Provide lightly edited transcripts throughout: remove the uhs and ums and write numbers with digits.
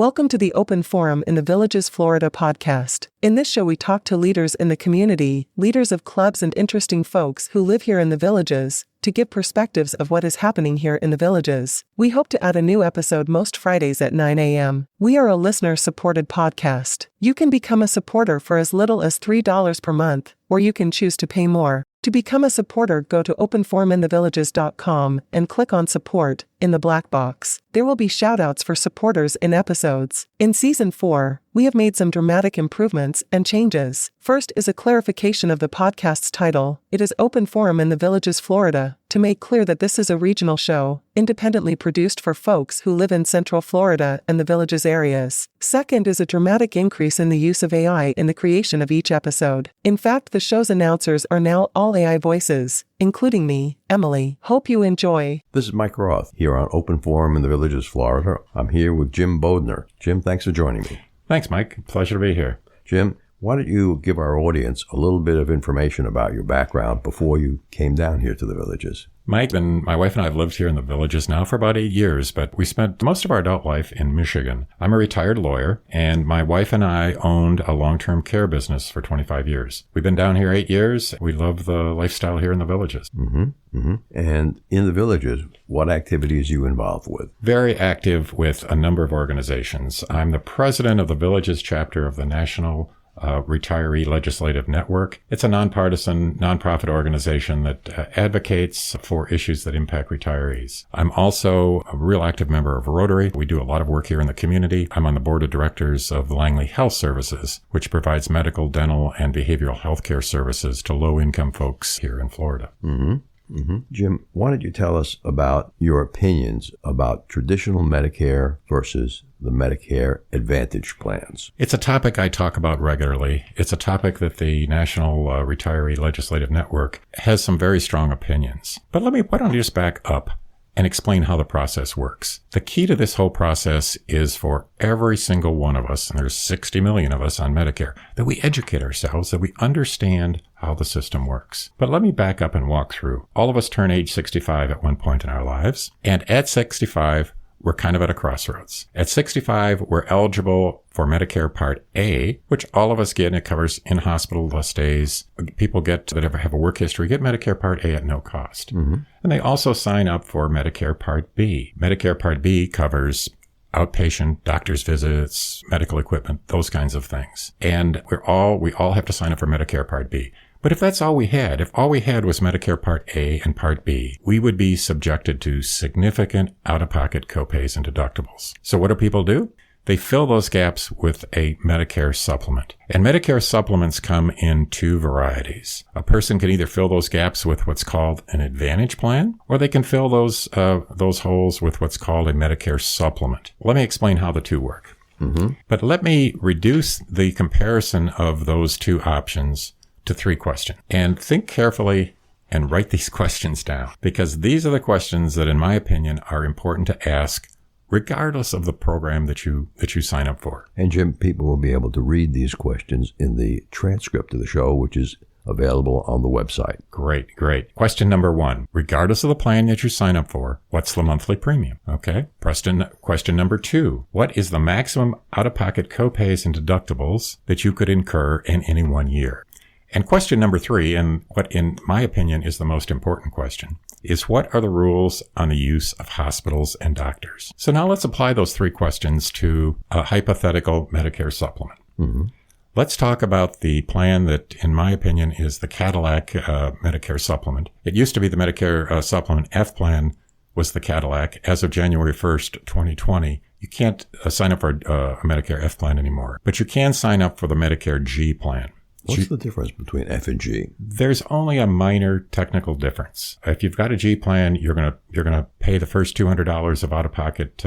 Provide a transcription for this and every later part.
Welcome to the Open Forum in the Villages, Florida podcast. In this show we talk to leaders in the community, leaders of clubs and interesting folks who live here in the villages, to give perspectives of what is happening here in the villages. We hope to add a new episode most Fridays at 9 a.m. We are a listener-supported podcast. You can become a supporter for as little as $3 per month, or you can choose to pay more. To become a supporter, go to openforuminthevillages.com and click on Support in the black box. There will be shoutouts for supporters in episodes. In Season 4, we have made some dramatic improvements and changes. First is a clarification of the podcast's title. It is Open Forum in the Villages, Florida, to make clear that this is a regional show, independently produced for folks who live in Central Florida and the Villages areas. Second is a dramatic increase in the use of AI in the creation of each episode. In fact, the show's announcers are now all AI voices, including me, Emily. Hope you enjoy. This is Mike Roth, here on Open Forum in the Villages, Florida. I'm here with Jim Bodenner. Jim, thanks for joining me. Thanks, Mike. Pleasure to be here. Jim, why don't you give our audience a little bit of information about your background before you came down here to the Villages? Mike and my wife and I have lived here in the Villages now for about 8 years, but we spent most of our adult life in Michigan. I'm a retired lawyer, and my wife and I owned a long-term care business for 25 years. We've been down here 8 years. We love the lifestyle here in the Villages. And in the Villages, what activities are you involved with? Very active with a number of organizations. I'm the president of the Villages chapter of the National Retiree Legislative Network. It's a nonpartisan, nonprofit organization that advocates for issues that impact retirees. I'm also a real active member of Rotary. We do a lot of work here in the community. I'm on the board of directors of Langley Health Services, which provides medical, dental, and behavioral health care services to low-income folks here in Florida. Jim, why don't you tell us about your opinions about traditional Medicare versus the Medicare Advantage plans? It's a topic I talk about regularly. It's a topic that the National Retiree Legislative Network has some very strong opinions. But why don't you just back up and explain how the process works. The key to this whole process is for every single one of us, and there's 60 million of us on Medicare, that we educate ourselves, that we understand how the system works. But let me back up and walk through. All of us turn age 65 at one point in our lives, and at 65, we're kind of at a crossroads. At 65, we're eligible for Medicare Part A, which all of us get, and it covers in-hospital stays. People that have a work history get Medicare Part A at no cost. And they also sign up for Medicare Part B. Medicare Part B covers outpatient, doctor's visits, medical equipment, those kinds of things. And we all have to sign up for Medicare Part B. But if that's all we had, if all we had was Medicare Part A and Part B, we would be subjected to significant out-of-pocket copays and deductibles. So what do people do? They fill those gaps with a Medicare supplement. And Medicare supplements come in two varieties. A person can either fill those gaps with what's called an Advantage plan, or they can fill those holes with what's called a Medicare supplement. Let me explain how the two work. But let me reduce the comparison of those two options to 3 questions. And think carefully and write these questions down, because these are the questions that, in my opinion, are important to ask regardless of the program that you sign up for. And Jim, people will be able to read these questions in the transcript of the show, which is available on the website. Great. Question number 1. Regardless of the plan that you sign up for, what's the monthly premium? Okay. Question number 2. What is the maximum out-of-pocket copays and deductibles that you could incur in any one year? And question number 3, and what in my opinion is the most important question, is what are the rules on the use of hospitals and doctors? So now let's apply those 3 questions to a hypothetical Medicare supplement. Let's talk about the plan that, in my opinion, is the Cadillac Medicare supplement. It used to be the Medicare supplement F plan was the Cadillac. As of January 1st, 2020, you can't sign up for a Medicare F plan anymore, but you can sign up for the Medicare G plan. What's the difference between F and G? There's only a minor technical difference. If you've got a G plan, you're gonna pay the first $200 of out-of-pocket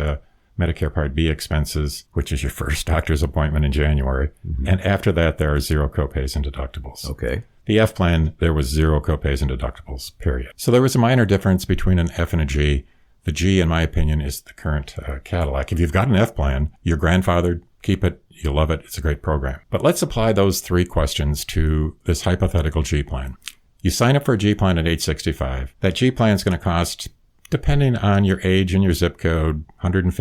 Medicare Part B expenses, which is your first doctor's appointment in January. And after that, there are 0 copays and deductibles. Okay. The F plan, there was 0 copays and deductibles, period. So there was a minor difference between an F and a G. The G, in my opinion, is the current Cadillac. If you've got an F plan, you're grandfathered, keep it, you love it, it's a great program. But let's apply those 3 questions to this hypothetical G plan. You sign up for a G plan at age 65. That G plan is going to cost depending on your age and your zip code, $150,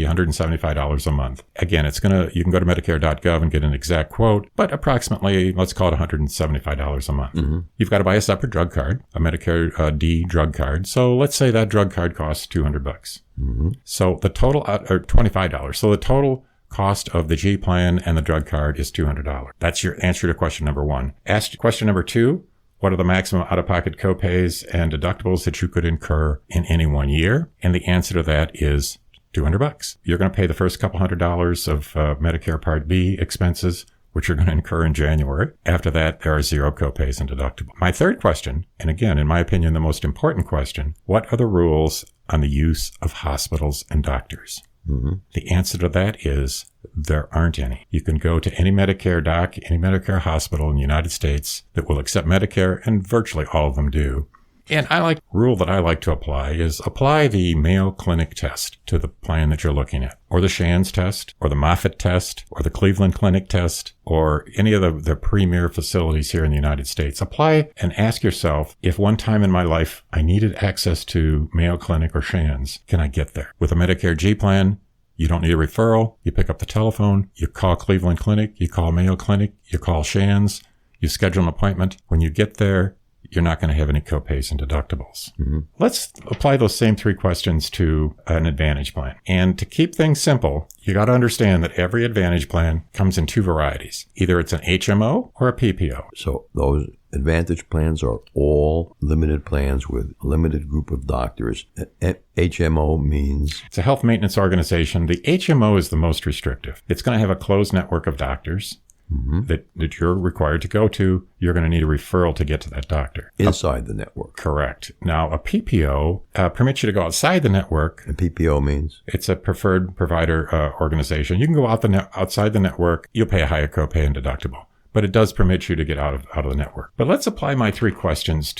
$175 a month. Again, you can go to Medicare.gov and get an exact quote, but approximately, let's call it $175 a month. Mm-hmm. You've got to buy a separate drug card, a Medicare D drug card. So let's say that drug card costs $200. Mm-hmm. So the total, or $25. So the total cost of the G plan and the drug card is $200. That's your answer to question number one. Ask question number two, what are the maximum out-of-pocket copays and deductibles that you could incur in any 1 year? And the answer to that is $200. You're going to pay the first couple $100 of Medicare Part B expenses, which you're going to incur in January. After that, there are zero copays and deductibles. My third question, and again, in my opinion, the most important question, what are the rules on the use of hospitals and doctors? Mm-hmm. The answer to that is there aren't any. You can go to any Medicare doc, any Medicare hospital in the United States that will accept Medicare, and virtually all of them do. And rule that I like to apply is apply the Mayo Clinic test to the plan that you're looking at, or the Shands test, or the Moffitt test, or the Cleveland Clinic test, or any of the premier facilities here in the United States. Apply and ask yourself, if one time in my life I needed access to Mayo Clinic or Shands, can I get there? With a Medicare G plan, you don't need a referral. You pick up the telephone, you call Cleveland Clinic, you call Mayo Clinic, you call Shands, you schedule an appointment. When you get there, you're not going to have any copays and deductibles. Mm-hmm. Let's apply those same three questions to an Advantage plan. And to keep things simple, you got to understand that every Advantage plan comes in two varieties. Either it's an HMO or a PPO. So those Advantage plans are all limited plans with a limited group of doctors. HMO means? It's a health maintenance organization. The HMO is the most restrictive. It's going to have a closed network of doctors. Mm-hmm. that you're required to go to. You're going to need a referral to get to that doctor. Inside the network. Correct. Now, a PPO permits you to go outside the network. A PPO means? It's a preferred provider organization. You can go outside the network. You'll pay a higher copay and deductible. But it does permit you to get out of the network. But let's apply my three questions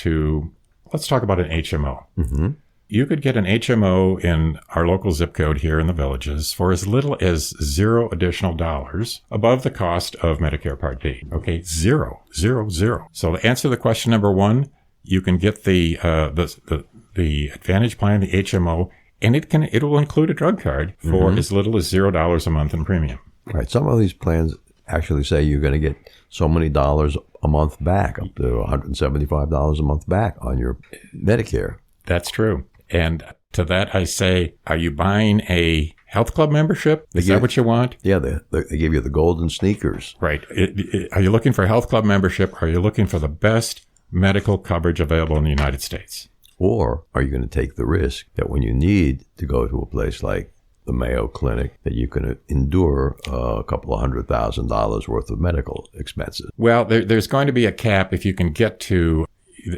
let's talk about an HMO. Mm-hmm. You could get an HMO in our local zip code here in the Villages for as little as $0 additional above the cost of Medicare Part D. Okay, zero. So to answer the question number one, you can get the Advantage plan, the HMO, and it will include a drug card for as little as $0 a month in premium. Right. Some of these plans actually say you're going to get so many dollars a month back, up to $175 a month back on your Medicare. That's true. And to that, I say, are you buying a health club membership? Is that what you want? Yeah, they give you the golden sneakers. Right. Are you looking for a health club membership? Or are you looking for the best medical coverage available in the United States? Or are you going to take the risk that when you need to go to a place like the Mayo Clinic, that you can endure a couple of $100,000 worth of medical expenses? Well, there's going to be a cap if you can get to...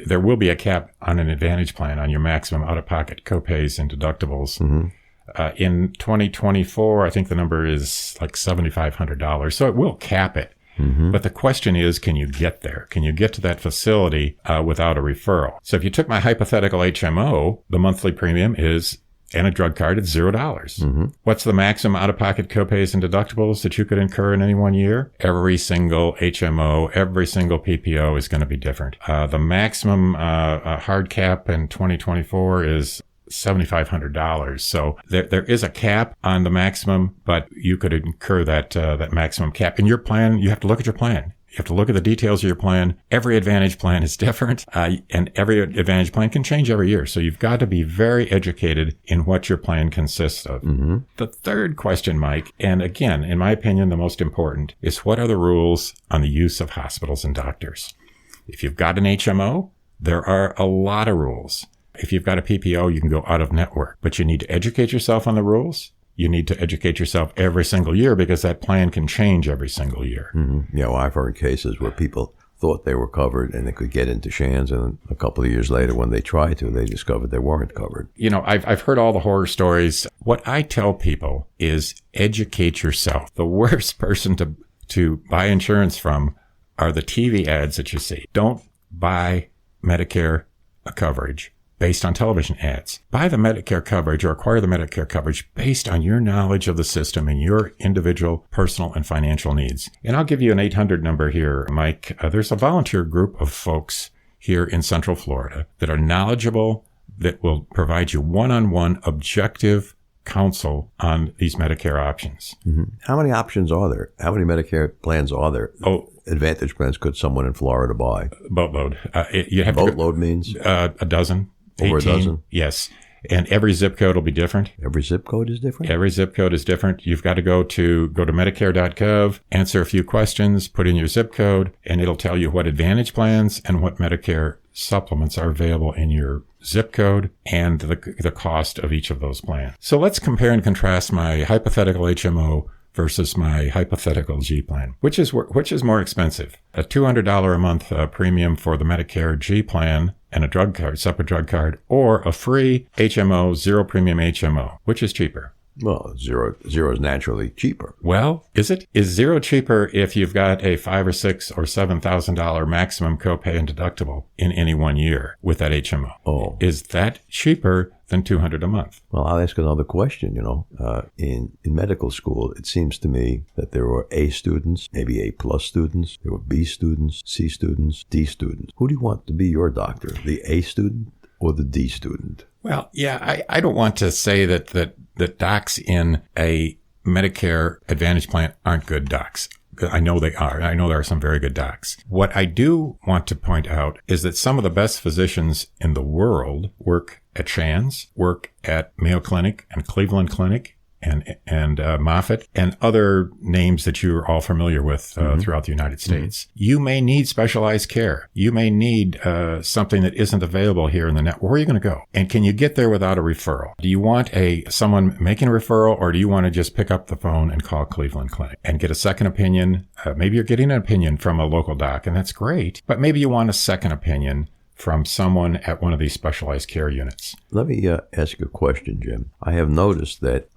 There will be a cap on an Advantage plan on your maximum out-of-pocket copays and deductibles. Mm-hmm. In 2024, I think the number is like $7,500. So it will cap it. Mm-hmm. But the question is, can you get there? Can you get to that facility without a referral? So if you took my hypothetical HMO, the monthly premium is, and a drug card, it's $0. Mm-hmm. What's the maximum out-of-pocket copays and deductibles that you could incur in any 1 year? Every single HMO, every single PPO is going to be different. The maximum hard cap in 2024 is $7,500. So there is a cap on the maximum, but you could incur that maximum cap. In your plan, you have to look at your plan. You have to look at the details of your plan. Every Advantage plan is different, and every Advantage plan can change every year. So you've got to be very educated in what your plan consists of. Mm-hmm. The third question, Mike, and again, in my opinion, the most important, is what are the rules on the use of hospitals and doctors? If you've got an HMO, there are a lot of rules. If you've got a PPO, you can go out of network, but you need to educate yourself on the rules. You need to educate yourself every single year because that plan can change every single year. Mm-hmm. Yeah, well, I've heard cases where people thought they were covered and they could get into Shands, and a couple of years later when they tried to, they discovered they weren't covered. You know, I've heard all the horror stories. What I tell people is educate yourself. The worst person to buy insurance from are the TV ads that you see. Don't buy Medicare coverage based on television ads. Buy the Medicare coverage or acquire the Medicare coverage based on your knowledge of the system and your individual personal and financial needs. And I'll give you an 800 number here, Mike. There's a volunteer group of folks here in Central Florida that are knowledgeable. that will provide you one-on-one objective counsel on these Medicare options. Mm-hmm. How many options are there? How many Medicare plans are there? Oh, Advantage plans could someone in Florida buy? boatload. You have Boatload means? a dozen. Over 18, a dozen? Yes. And every zip code will be different. Every zip code is different? Every zip code is different. You've got to go to Medicare.gov, answer a few questions, put in your zip code, and it'll tell you what Advantage plans and what Medicare supplements are available in your zip code and the cost of each of those plans. So let's compare and contrast my hypothetical HMO versus my hypothetical G plan. Which is more expensive? A $200 a month premium for the Medicare G plan and a drug card, separate drug card, or a free HMO, zero premium HMO. Which is cheaper? Well, zero is naturally cheaper. Well, is it? Is zero cheaper if you've got a $5,000 or $6,000 or $7,000 maximum copay and deductible in any 1 year with that HMO? Oh. Is that cheaper than $200 a month? Well, I'll ask another question. In medical school, it seems to me that there were A students, maybe A plus students. There were B students, C students, D students. Who do you want to be your doctor? The A student or the D student? Well, yeah, I don't want to say that docs in a Medicare Advantage plan aren't good docs. I know they are. I know there are some very good docs. What I do want to point out is that some of the best physicians in the world work at Shands, work at Mayo Clinic and Cleveland Clinic and Moffitt and other names that you're all familiar with throughout the United States. Mm-hmm. You may need specialized care. You may need something that isn't available here in the network. Where are you going to go? And can you get there without a referral? Do you want someone making a referral, or do you want to just pick up the phone and call Cleveland Clinic and get a second opinion? Maybe you're getting an opinion from a local doc, and that's great. But maybe you want a second opinion from someone at one of these specialized care units. Let me ask you a question, Jim. I have noticed that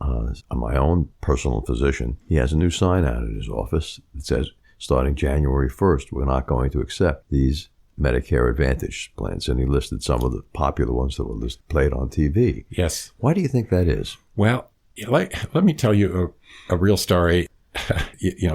my own personal physician, he has a new sign out in his office that says, starting January 1st, we're not going to accept these Medicare Advantage plans. And he listed some of the popular ones that were played on TV. Yes. Why do you think that is? Well, let me tell you a real story.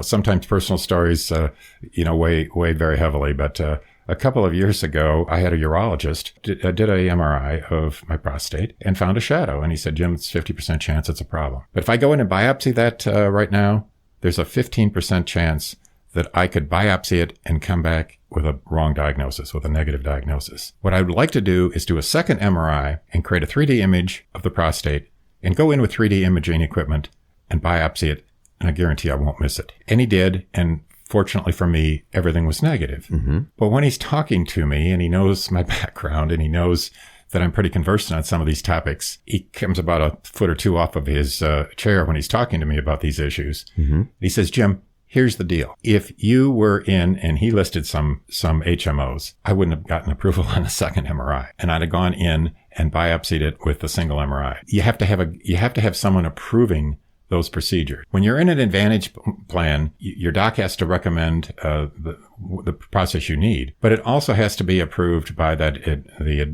Sometimes personal stories, weigh very heavily, but a couple of years ago, I had a urologist did a MRI of my prostate and found a shadow. And he said, Jim, it's 50% chance it's a problem. But if I go in and biopsy that right now, there's a 15% chance that I could biopsy it and come back with a wrong diagnosis, with a negative diagnosis. What I would like to do is do a second MRI and create a 3D image of the prostate and go in with 3D imaging equipment and biopsy it. And I guarantee I won't miss it. And he did. And fortunately for me, everything was negative. Mm-hmm. But when he's talking to me and he knows my background and he knows that I'm pretty conversant on some of these topics, he comes about a foot or two off of his chair when he's talking to me about these issues. Mm-hmm. He says, Jim, here's the deal. If you were in, and he listed some HMOs, I wouldn't have gotten approval on a second MRI. And I'd have gone in and biopsied it with a single MRI. You have to have someone approving those procedures. When you're in an Advantage plan, your doc has to recommend the process you need, but it also has to be approved by the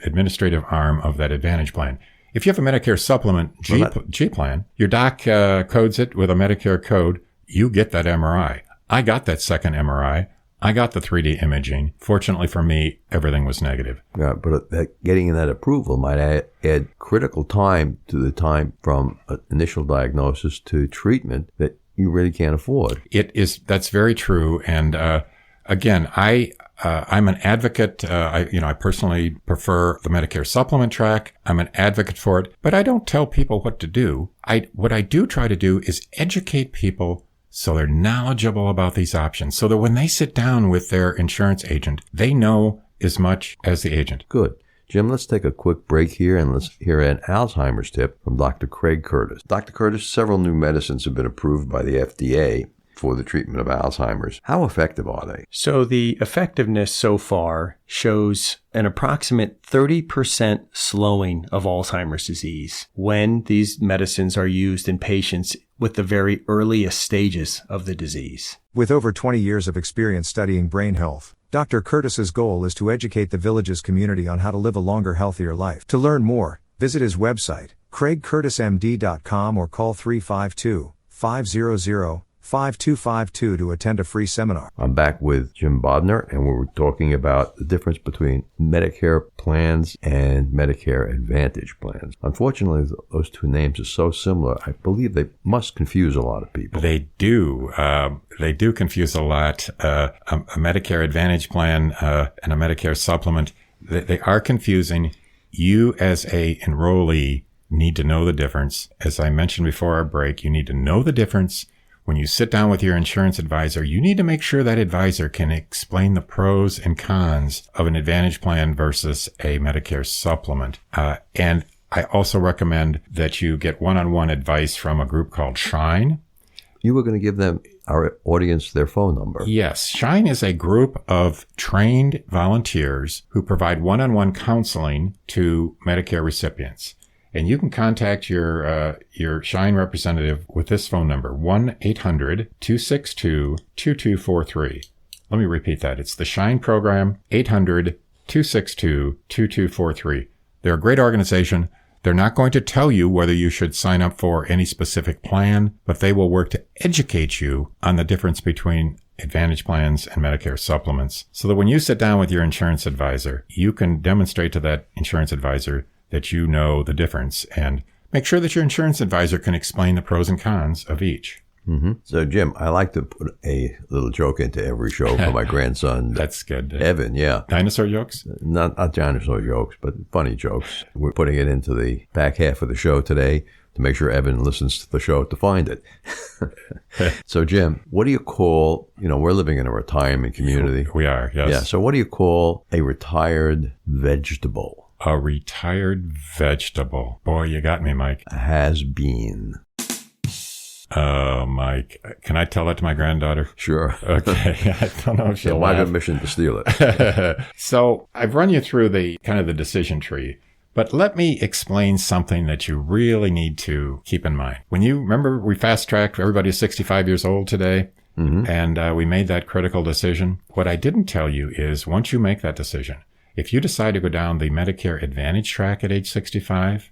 administrative arm of that Advantage plan. If you have a Medicare supplement G plan, your doc codes it with a Medicare code. You get that MRI. I got that second MRI. I got the 3D imaging. Fortunately for me, everything was negative. Yeah, but getting that approval might add critical time to the time from initial diagnosis to treatment that you really can't afford. That's very true. And again, I'm an advocate. I personally prefer the Medicare supplement track. I'm an advocate for it, but I don't tell people what to do. What I do try to do is educate people so they're knowledgeable about these options, so that when they sit down with their insurance agent, they know as much as the agent. Good. Jim, let's take a quick break here and let's hear an Alzheimer's tip from Dr. Craig Curtis. Dr. Curtis, several new medicines have been approved by the FDA for the treatment of Alzheimer's. How effective are they? So the effectiveness so far shows an approximate 30% slowing of Alzheimer's disease when these medicines are used in patients with the very earliest stages of the disease. With over 20 years of experience studying brain health, Dr. Curtis's goal is to educate the Villages community on how to live a longer, healthier life. To learn more, visit his website, craigcurtismd.com, or call 352-500 5252 to attend a free seminar. I'm back with Jim Bodenner, and we're talking about the difference between Medicare plans and Medicare Advantage plans. Unfortunately, those two names are so similar, I believe they must confuse a lot of people. They do. They do confuse a lot. A Medicare Advantage plan and a Medicare supplement, they are confusing. You as a enrollee need to know the difference. As I mentioned before our break, you need to know the difference. When you sit down with your insurance advisor, you need to make sure that advisor can explain the pros and cons of an Advantage plan versus a Medicare supplement. And I also recommend that you get one-on-one advice from a group called Shine. You were going to give them, our audience, their phone number. Yes. Shine is a group of trained volunteers who provide one-on-one counseling to Medicare recipients. And you can contact your Shine representative with this phone number, 1-800-262-2243. Let me repeat that. It's the Shine program, 800-262-2243. They're a great organization. They're not going to tell you whether you should sign up for any specific plan, but they will work to educate you on the difference between Advantage plans and Medicare supplements, so that when you sit down with your insurance advisor, you can demonstrate to that insurance advisor that you know the difference, and make sure that your insurance advisor can explain the pros and cons of each. Mm-hmm. So, Jim, I like to put a little joke into every show for my grandson. That's good. Evan, yeah. Dinosaur jokes? Not dinosaur jokes, but funny jokes. We're putting it into the back half of the show today to make sure Evan listens to the show to find it. So, Jim, what do you call, we're living in a retirement community. We are, yes. Yeah, so what do you call a retired vegetable? A retired vegetable. Boy, you got me, Mike. Has been. Oh, Mike. Can I tell that to my granddaughter? Sure. Okay. I don't know if she'll my laugh. permission to steal it. So I've run you through the decision tree, but let me explain something that you really need to keep in mind. When you remember, we fast-tracked, everybody is 65 years old today, and we made that critical decision. What I didn't tell you is once you make that decision, if you decide to go down the Medicare Advantage track at age 65,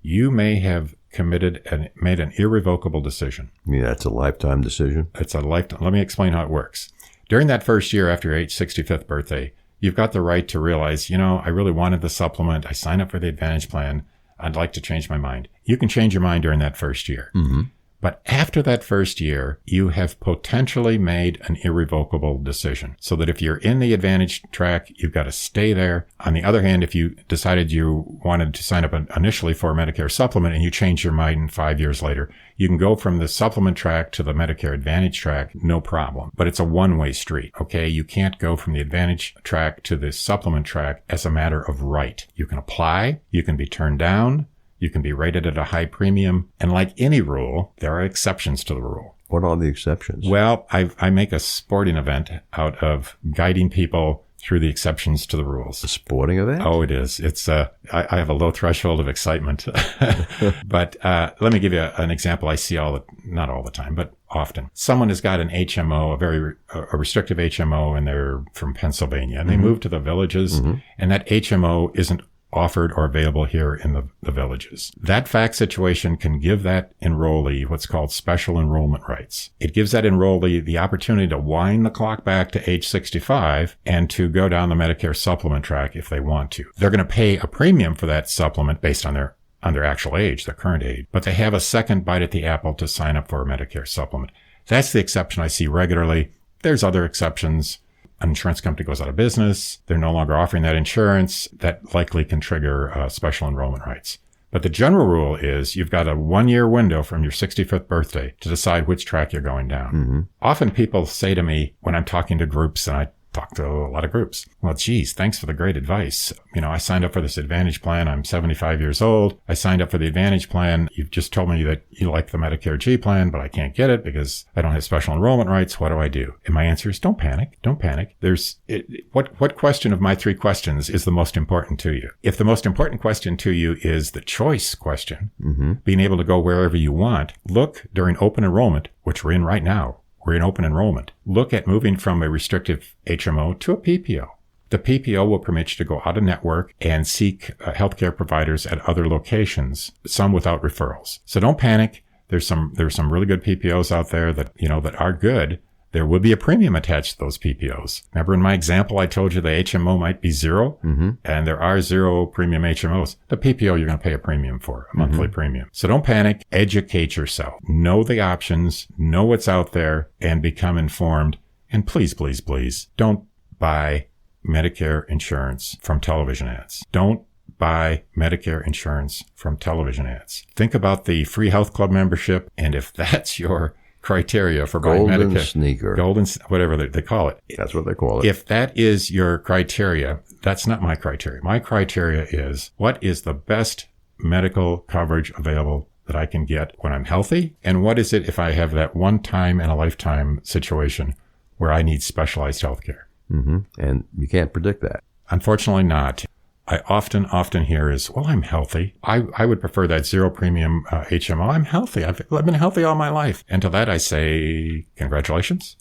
you may have made an irrevocable decision. You mean that's a lifetime decision? It's a lifetime. Let me explain how it works. During that first year after your age 65th birthday, you've got the right to realize, I really wanted the supplement. I signed up for the Advantage plan. I'd like to change my mind. You can change your mind during that first year. But after that first year, you have potentially made an irrevocable decision. So that if you're in the Advantage track, you've got to stay there. On the other hand, if you decided you wanted to sign up initially for a Medicare supplement and you change your mind 5 years later, you can go from the supplement track to the Medicare Advantage track, no problem. But it's a one-way street, okay? You can't go from the Advantage track to the supplement track as a matter of right. You can apply, you can be turned down, you can be rated at a high premium. And like any rule, there are exceptions to the rule. What are the exceptions? Well, I make a sporting event out of guiding people through the exceptions to the rules. A sporting event? Oh, it is. It's I have a low threshold of excitement. But let me give you an example I see not all the time, but often. Someone has got an HMO, a restrictive HMO, and they're from Pennsylvania. And they move to the Villages, and that HMO isn't offered or available here in the Villages. That fact situation can give that enrollee what's called special enrollment rights. It gives that enrollee the opportunity to wind the clock back to age 65 and to go down the Medicare supplement track if they want to. They're going to pay a premium for that supplement based on their actual age, their current age, but they have a second bite at the apple to sign up for a Medicare supplement. That's the exception I see regularly. There's other exceptions. An insurance company goes out of business. They're no longer offering that insurance. That likely can trigger special enrollment rights. But the general rule is you've got a 1-year window from your 65th birthday to decide which track you're going down. Often people say to me when I'm talking to groups, and I talk to a lot of groups, well, geez, thanks for the great advice. I signed up for this Advantage plan. I'm 75 years old. I signed up for the Advantage plan. You've just told me that you like the Medicare G plan, but I can't get it because I don't have special enrollment rights. What do I do? And my answer is don't panic. Don't panic. What question of my 3 questions is the most important to you? If the most important question to you is the choice question, being able to go wherever you want, look during open enrollment, which we're in right now. We're in open enrollment. Look at moving from a restrictive HMO to a PPO. The PPO will permit you to go out of network and seek healthcare providers at other locations, some without referrals. So don't panic. There's some really good PPOs out there that, that are good. There will be a premium attached to those PPOs. Remember in my example, I told you the HMO might be zero, and there are zero premium HMOs. The PPO you're going to pay a premium for, a monthly premium. So don't panic. Educate yourself. Know the options, know what's out there, and become informed. And please, please, please, don't buy Medicare insurance from television ads. Don't buy Medicare insurance from television ads. Think about the free health club membership, and if that's your criteria for buying golden Medicare, sneaker, whatever they call it. That's what they call it. If that is your criteria, that's not my criteria. My criteria is, what is the best medical coverage available that I can get when I'm healthy? And what is it if I have that one time in a lifetime situation where I need specialized health care? And you can't predict that. Unfortunately not. I often hear is, well, I'm healthy. I would prefer that zero premium HMO. I'm healthy. I've been healthy all my life. And to that I say, congratulations.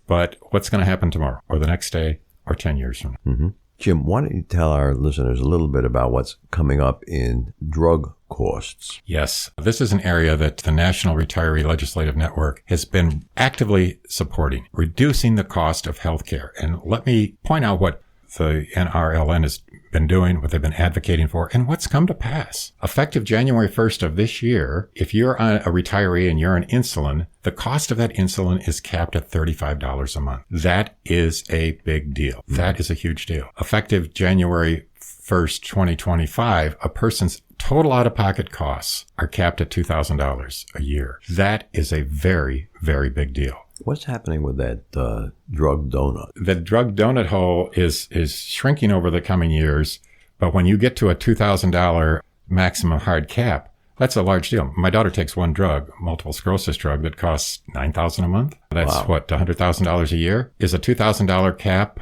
But what's going to happen tomorrow or the next day or 10 years from now? Jim, why don't you tell our listeners a little bit about what's coming up in drug costs? Yes, this is an area that the National Retiree Legislative Network has been actively supporting, reducing the cost of healthcare. And let me point out what the NRLN has been doing, what they've been advocating for, and what's come to pass. Effective January 1st of this year, if you're a retiree and you're on insulin, the cost of that insulin is capped at $35 a month. That is a big deal. That is a huge deal. Effective January 1st, 2025, a person's total out-of-pocket costs are capped at $2,000 a year. That is a very, very big deal. What's happening with that drug donut? The drug donut hole is shrinking over the coming years, but when you get to a $2,000 maximum hard cap, that's a large deal. My daughter takes one drug, multiple sclerosis drug, that costs $9,000 a month. That's $100,000 a year. Is a $2,000 cap,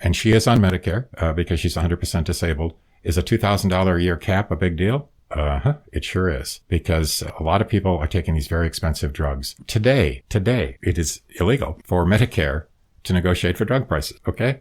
and she is on Medicare because she's 100% disabled. Is a $2,000 a year cap a big deal? It sure is, because a lot of people are taking these very expensive drugs. Today, it is illegal for Medicare to negotiate for drug prices, okay?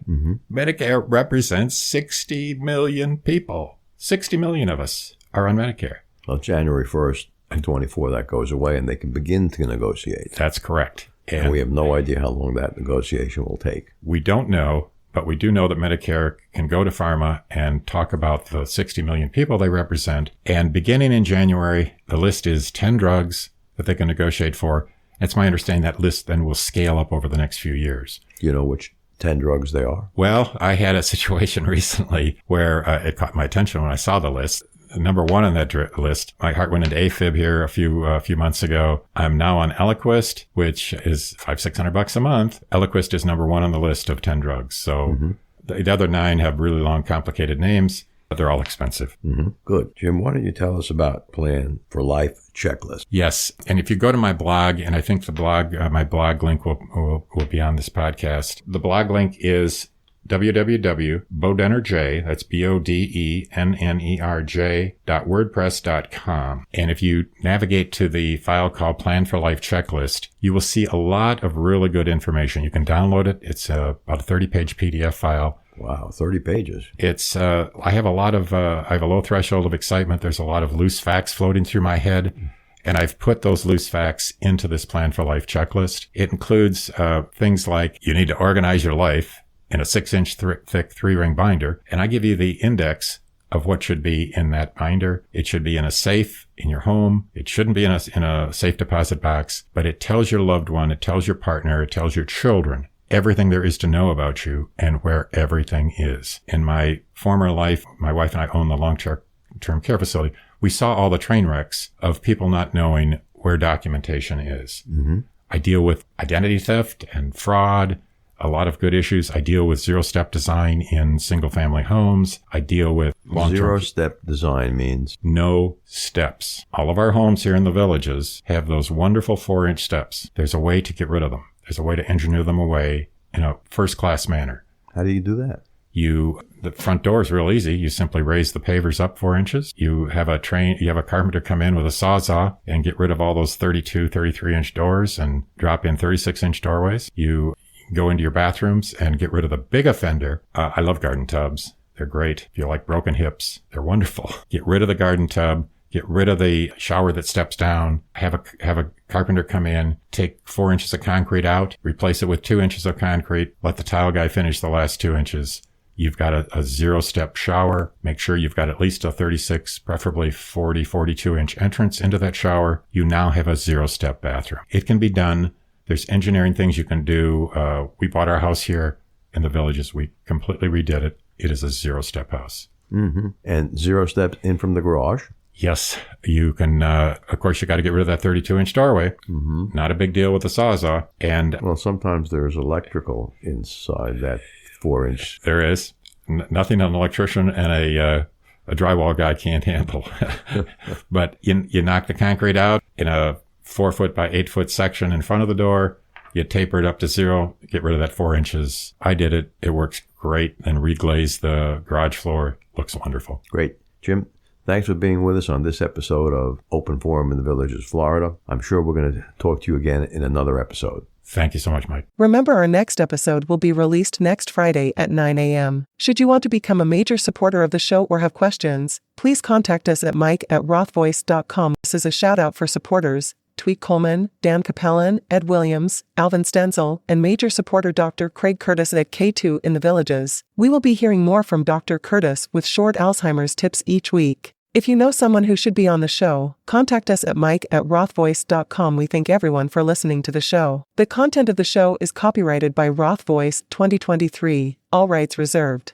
Medicare represents 60 million people. 60 million of us are on Medicare. Well, January 1st and 24, that goes away, and they can begin to negotiate. That's correct. And we have no idea how long that negotiation will take. We don't know. But we do know that Medicare can go to pharma and talk about the 60 million people they represent. And beginning in January, the list is 10 drugs that they can negotiate for. It's my understanding that list then will scale up over the next few years. Do you know which 10 drugs they are? Well, I had a situation recently where it caught my attention when I saw the list. Number one on that list, my heart went into AFib here a few months ago. I'm now on Eliquis, which is $500-600 a month. Eliquis is number one on the list of 10 drugs. So the other 9 have really long, complicated names, but they're all expensive. Good. Jim, why don't you tell us about Plan for Life checklist? Yes. And if you go to my blog, and I think the blog, my blog link will be on this podcast. The blog link is www.bodennerj, that's bodennerj.wordpress.com. And if you navigate to the file called Plan for Life Checklist, you will see a lot of really good information. You can download it. It's about a 30-page PDF file. Wow, 30 pages. It's, I have a low threshold of excitement. There's a lot of loose facts floating through my head. And I've put those loose facts into this Plan for Life checklist. It includes things like you need to organize your life in a 6-inch thick 3-ring binder. And I give you the index of what should be in that binder. It should be in a safe in your home. It shouldn't be in a safe deposit box, but it tells your loved one, it tells your partner, it tells your children everything there is to know about you and where everything is. In my former life, my wife and I owned the long-term care facility. We saw all the train wrecks of people not knowing where documentation is. I deal with identity theft and fraud, a lot of good issues. I deal with zero-step design in single-family homes. I deal with long-term... Zero-step design means? No steps. All of our homes here in the villages have those wonderful 4-inch steps. There's a way to get rid of them. There's a way to engineer them away in a first-class manner. How do you do that? The front door is real easy. You simply raise the pavers up 4 inches. You have a carpenter come in with a sawzall and get rid of all those 32, 33-inch doors and drop in 36-inch doorways. You go into your bathrooms and get rid of the big offender. I love garden tubs. They're great. If you like broken hips, they're wonderful. Get rid of the garden tub. get rid of the shower that steps down, have a carpenter come in, take 4 inches of concrete out, replace it with 2 inches of concrete, let the tile guy finish the last 2 inches. You've got a 0-step shower. Make sure you've got at least a 36, preferably 40, 42-inch entrance into that shower. You now have a 0-step bathroom. It can be done. There's engineering things you can do. We bought our house here in the Villages. We completely redid it. It is a 0-step house. Mm-hmm. And 0 steps in from the garage? Yes, you can. Of course, you got to get rid of that 32-inch doorway. Mm-hmm. Not a big deal with the Sawzall. And well, sometimes there's electrical inside that 4-inch. There is. Nothing an electrician and a drywall guy can't handle. But you knock the concrete out in a 4-foot by 8-foot section in front of the door. You taper it up to 0, get rid of that 4 inches. I did it. It works great. And reglaze the garage floor. Looks wonderful. Great. Jim, thanks for being with us on this episode of Open Forum in the Villages, Florida. I'm sure we're going to talk to you again in another episode. Thank you so much, Mike. Remember, our next episode will be released next Friday at 9 a.m. Should you want to become a major supporter of the show or have questions, please contact us at mike@rothvoice.com. This is a shout out for supporters Tweet Coleman, Dan Capellan, Ed Williams, Alvin Stenzel, and major supporter Dr. Craig Curtis at K2 in the Villages. We will be hearing more from Dr. Curtis with short Alzheimer's tips each week. If you know someone who should be on the show, contact us at mike@rothvoice.com. We thank everyone for listening to the show. The content of the show is copyrighted by Roth Voice 2023, all rights reserved.